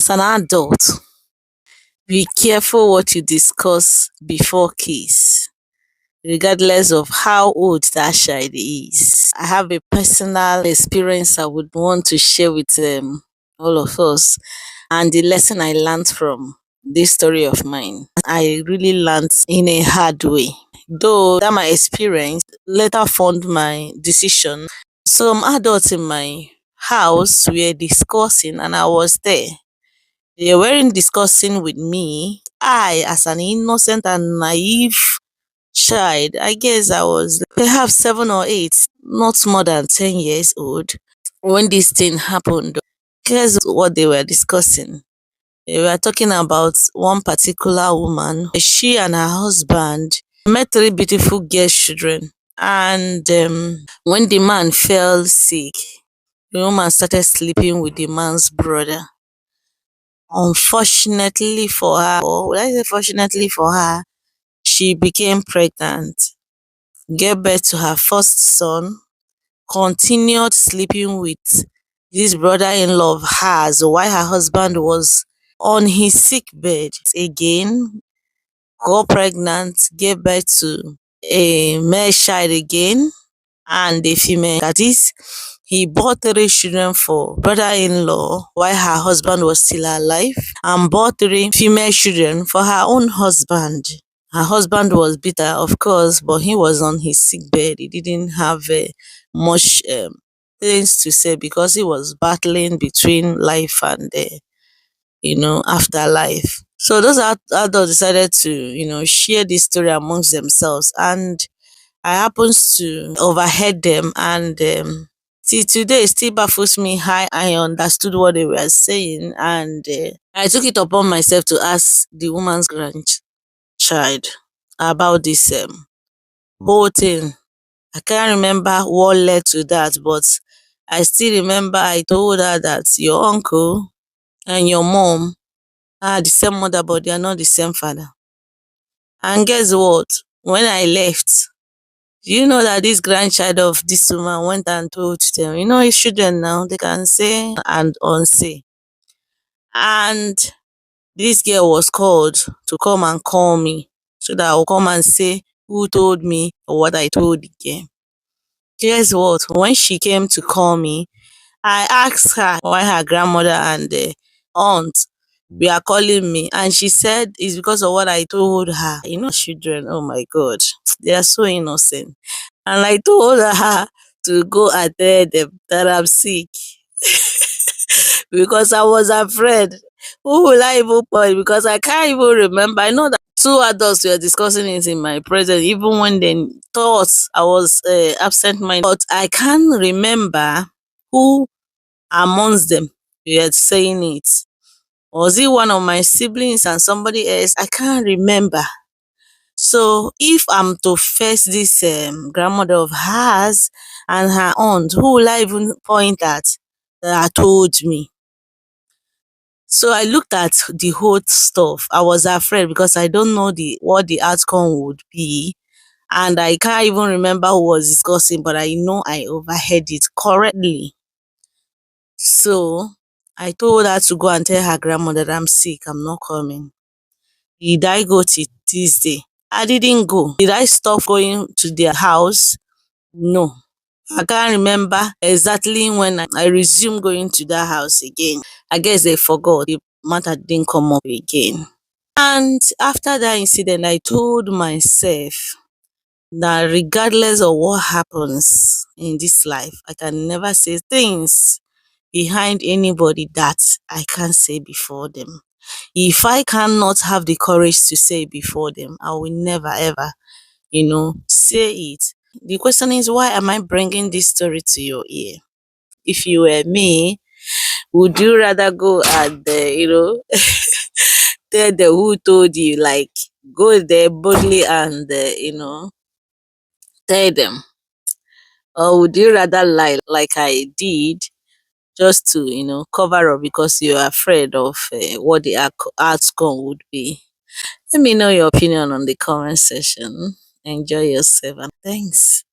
As an adult, be careful what you discuss before kids, regardless of how old that child is. I have a personal experience I would want to share with all of us, and the lesson I learned from this story of mine. I really learned in a hard way. Though that my experience later formed my decision. Some adults in my house were discussing, and I was there. They weren't discussing with me. I, as an innocent and naive child, I guess I was perhaps 7 or 8, not more than 10 years old, when this thing happened. Guess what they were discussing? They were talking about one particular woman. She and her husband met 3 beautiful girl children. And when the man fell sick, the woman started sleeping with the man's brother. Unfortunately for her, or would I say fortunately for her, she became pregnant, gave birth to her first son, continued sleeping with this brother-in-law of hers while her husband was on his sick bed. Again, got pregnant, gave birth to a male child again, and a female. That is, he bought 3 children for brother-in-law while her husband was still alive, and bought 3 female children for her own husband. Her husband was bitter, of course, but he was on his sick bed. He didn't have much things to say because he was battling between life and afterlife. So those adults decided to share this story amongst themselves, and I happens to overheard them, and till today it still baffles me how I understood what they were saying, and I took it upon myself to ask the woman's grandchild about this whole thing. I can't remember what led to that, but I still remember I told her that your uncle and your mom are the same mother, but they are not the same father. And guess what? When I left, do you know that this grandchild of this woman went and told them, it's children now, they can say and unsay. And this girl was called to come and call me so that I will come and say who told me or what I told the girl. Guess what? When she came to call me, I asked her why her grandmother and the aunt were calling me, and she said it's because of what I told her. Children, oh my God, they are so innocent. And I told her to go and tell them that I'm sick because I was afraid. Who will I even call? Because I can't even remember. I know that 2 adults were discussing it in my presence, even when they thought I was absent minded. But I can't remember who amongst them were saying it. Was it one of my siblings and somebody else? I can't remember. So if I'm to face this grandmother of hers and her aunt, who will I even point at that told me? So I looked at the whole stuff. I was afraid because I don't know what the outcome would be. And I can't even remember who was discussing, but I know I overheard it correctly. So I told her to go and tell her grandmother that I'm sick, I'm not coming. Did I go till Tuesday? I didn't go. Did I stop going to their house? No. I can't remember exactly when I resumed going to that house again. I guess they forgot. The matter didn't come up again. And after that incident, I told myself that regardless of what happens in this life, I can never say things behind anybody that I can't say before them. If I cannot have the courage to say it before them, I will never ever, say it. The question is, why am I bringing this story to your ear? If you were me, would you rather go and, tell the who told you, like, go there boldly and, tell them? Or would you rather lie like I did just to, cover up because you're afraid of what the outcome would be? Let me know your opinion on the comment section. Enjoy yourself and thanks.